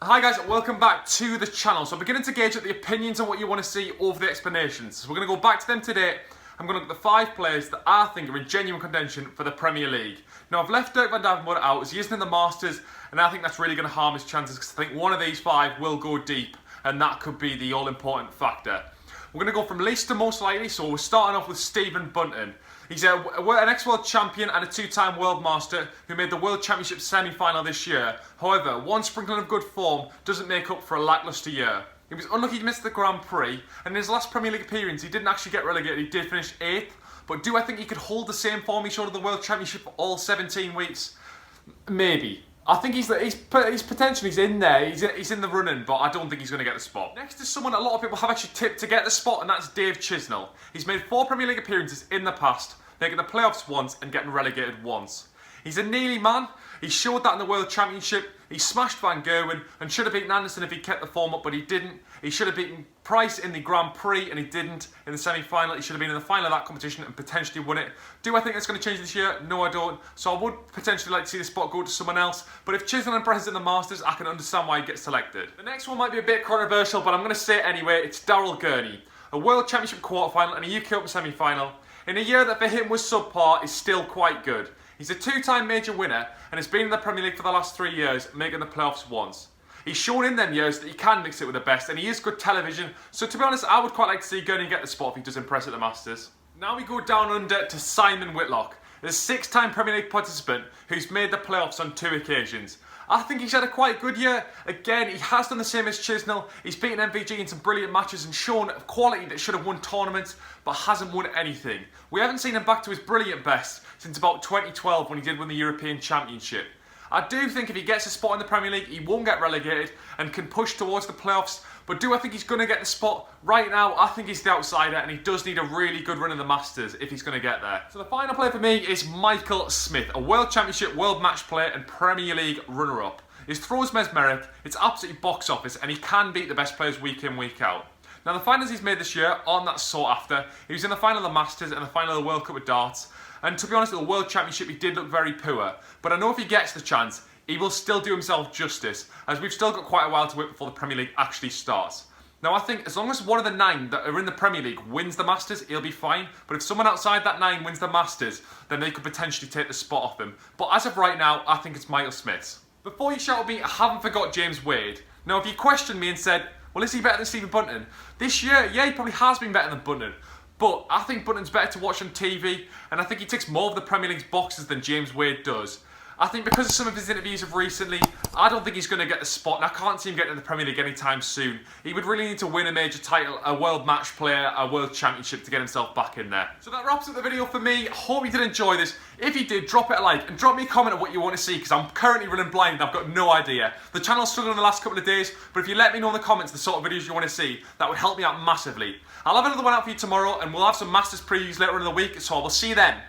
Hi guys, welcome back to the channel. So I'm beginning to gauge up the opinions on what you want to see over the explanations. So we're going to go back to them today. I'm going to look at the 5 players that I think are in genuine contention for the Premier League. Now I've left Dirk van Dijvenbode out as he isn't in the Masters, and I think that's really going to harm his chances because I think one of these 5 will go deep, and that could be the all-important factor. We're going to go from least to most likely, so we're starting off with Stephen Bunting. He's an ex-world champion and a 2-time world master who made the World Championship semi-final this year. However, one sprinkling of good form doesn't make up for a lacklustre year. He was unlucky to miss the Grand Prix, and in his last Premier League appearance he didn't actually get relegated, he did finish 8th. But do I think he could hold the same form he showed at the World Championship for all 17 weeks? Maybe. I think he's potentially in there, he's in the running, but I don't think he's going to get the spot. Next is someone a lot of people have actually tipped to get the spot, and that's Dave Chisnall. He's made 4 Premier League appearances in the past, making the playoffs once and getting relegated once. He's a nearly man. He showed that in the World Championship. He smashed Van Gerwen and should have beaten Anderson if he kept the form up, but he didn't. He should have beaten Price in the Grand Prix and he didn't in the semi-final. He should have been in the final of that competition and potentially won it. Do I think that's going to change this year? No, I don't. So I would potentially like to see the spot go to someone else. But if Chisnall impresses in the Masters, I can understand why he gets selected. The next one might be a bit controversial, but I'm going to say it anyway. It's Daryl Gurney. A World Championship quarter-final and a UK Open semi-final. In a year that for him was subpar, is still quite good. He's a 2-time major winner and has been in the Premier League for the last 3 years, making the playoffs once. He's shown in them years that he can mix it with the best, and he is good television, so to be honest, I would quite like to see Gurney get the spot if he does impress at the Masters. Now we go down under to Simon Whitlock, a 6-time Premier League participant who's made the playoffs on 2 occasions. I think he's had a quite good year. Again, he has done the same as Chisnall. He's beaten MVG in some brilliant matches and shown quality that should have won tournaments, but hasn't won anything. We haven't seen him back to his brilliant best since about 2012 when he did win the European Championship. I do think if he gets a spot in the Premier League, he won't get relegated and can push towards the playoffs. But do I think he's going to get the spot? Right now, I think he's the outsider and he does need a really good run in the Masters if he's going to get there. So the final player for me is Michael Smith, a World Championship, World Match player and Premier League runner-up. His throw's mesmeric, it's absolutely box office, and he can beat the best players week in, week out. Now the finals he's made this year aren't that sought after. He was in the final of the Masters and the final of the World Cup of Darts. And to be honest, at the World Championship he did look very poor. But I know if he gets the chance, he will still do himself justice, as we've still got quite a while to wait before the Premier League actually starts. Now I think as long as one of the 9 that are in the Premier League wins the Masters, he'll be fine. But if someone outside that 9 wins the Masters, then they could potentially take the spot off him. But as of right now, I think it's Michael Smith's. Before you shout at me, I haven't forgot James Wade. Now if you questioned me and said, well, is he better than Stephen Bunting? This year, yeah, he probably has been better than Bunting. But I think Bunting's better to watch on TV, and I think he ticks more of the Premier League's boxes than James Wade does. I think because of some of his interviews of recently, I don't think he's going to get the spot, and I can't see him getting in the Premier League anytime soon. He would really need to win a major title, a World Match player, a World Championship to get himself back in there. So that wraps up the video for me. Hope you did enjoy this. If you did, drop it a like and drop me a comment on what you want to see, because I'm currently running blind and I've got no idea. The channel's struggled in the last couple of days, but if you let me know in the comments the sort of videos you want to see, that would help me out massively. I'll have another one out for you tomorrow, and we'll have some Masters previews later in the week, so I will see you then.